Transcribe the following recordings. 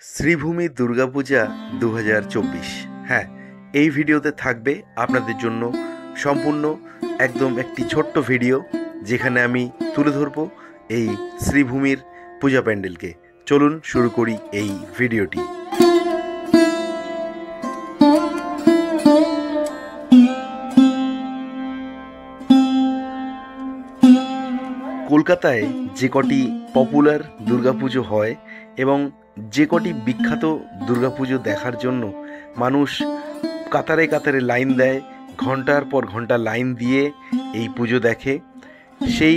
শ্রীভূমি দুর্গাপূজা 2024। হ্যাঁ, এই ভিডিওতে থাকবে আপনাদের জন্য সম্পূর্ণ একদম একটি ছোট্ট ভিডিও, যেখানে আমি তুলে ধরব এই শ্রীভূমির পূজা প্যান্ডেলকে। চলুন শুরু করি এই ভিডিওটি। কলকাতায় যে কটি পপুলার দুর্গাপুজো হয় এবং যে কটি বিখ্যাত দুর্গাপুজো দেখার জন্য মানুষ কাতারে কাতারে লাইন দেয়, ঘন্টার পর ঘন্টা লাইন দিয়ে এই পুজো দেখে, সেই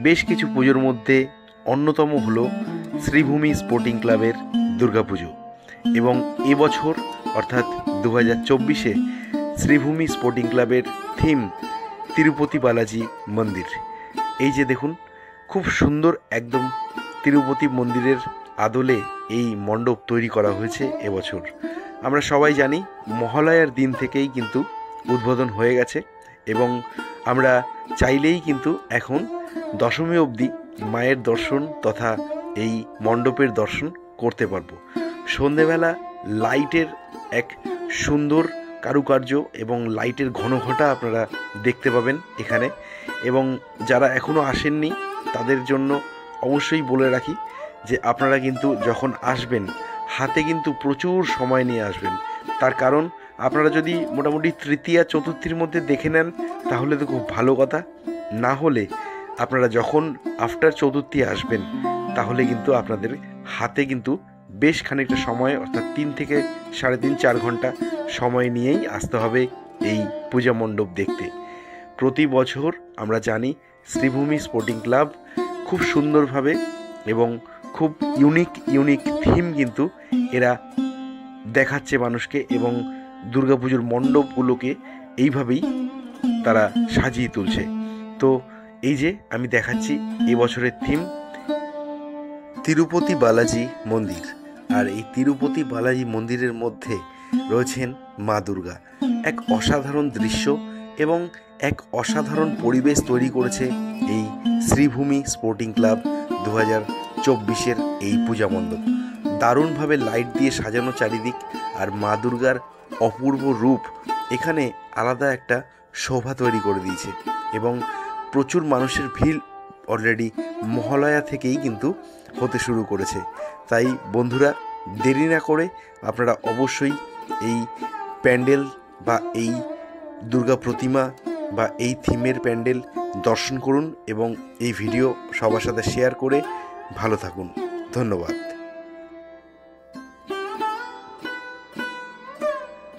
বেশ কিছু পুজোর মধ্যে অন্যতম হলো শ্রীভূমি স্পোর্টিং ক্লাবের দুর্গাপুজো। এবং এবছর অর্থাৎ 2024-এ শ্রীভূমি স্পোর্টিং ক্লাবের থিম তিরুপতি বালাজি মন্দির। এই যে দেখুন, খুব সুন্দর একদম তিরুপতি মন্দিরের আদলে এই মণ্ডপ তৈরি করা হয়েছে এবছর। আমরা সবাই জানি মহালয়ার দিন থেকেই কিন্তু উদ্বোধন হয়ে গেছে এবং আমরা চাইলেই কিন্তু এখন দশমী অবধি মায়ের দর্শন তথা এই মণ্ডপের দর্শন করতে পারবো। সন্ধেবেলা লাইটের এক সুন্দর কারুকার্য এবং লাইটের ঘনঘটা আপনারা দেখতে পাবেন এখানে। এবং যারা এখনও আসেননি তাদের জন্য অবশ্যই বলে রাখি যে আপনারা কিন্তু যখন আসবেন হাতে কিন্তু প্রচুর সময় নিয়ে আসবেন। তার কারণ আপনারা যদি মোটামুটি তৃতীয়া চতুর্থীর মধ্যে দেখে নেন তাহলে তো খুব ভালো কথা, না হলে আপনারা যখন আফটার চতুর্থী আসবেন তাহলে কিন্তু আপনাদের হাতে কিন্তু বেশ খানিকটা সময়, অর্থাৎ 3 থেকে 3.5-4 ঘন্টা সময় নিয়েই আসতে হবে এই পূজা মণ্ডপ দেখতে। প্রতি বছর আমরা জানি শ্রীভূমি স্পোর্টিং ক্লাব খুব সুন্দরভাবে এবং খুব ইউনিক থিম কিন্তু এরা দেখাচ্ছে মানুষকে, এবং দুর্গাপুজোর মণ্ডপগুলোকে এইভাবেই তারা সাজিয়ে তুলছে। তো এই যে আমি দেখাচ্ছি এবছরের থিম তিরুপতি বালাজি মন্দির, আর এই তিরুপতি বালাজি মন্দিরের মধ্যে রয়েছেন মা দুর্গা। এক অসাধারণ দৃশ্য এবং এক অসাধারণ পরিবেশ তৈরি করেছে এই শ্রীভূমি স্পোর্টিং ক্লাব 2024-এর এই পূজা মণ্ডপ। দারুণভাবে লাইট দিয়ে সাজানো চারিদিক, আর মা দুর্গার অপূর্ব রূপ এখানে আলাদা একটা শোভা তৈরি করে দিয়েছে। এবং প্রচুর মানুষের ভিড় অলরেডি মহালয়া থেকেই কিন্তু হতে শুরু করেছে। তাই বন্ধুরা, দেরি না করে আপনারা অবশ্যই এই প্যান্ডেল বা এই দুর্গা প্রতিমা বা এই থিমের প্যান্ডেল দর্শন করুন এবং এই ভিডিও সবার সাথে শেয়ার করে ভালো থাকুন। ধন্যবাদ।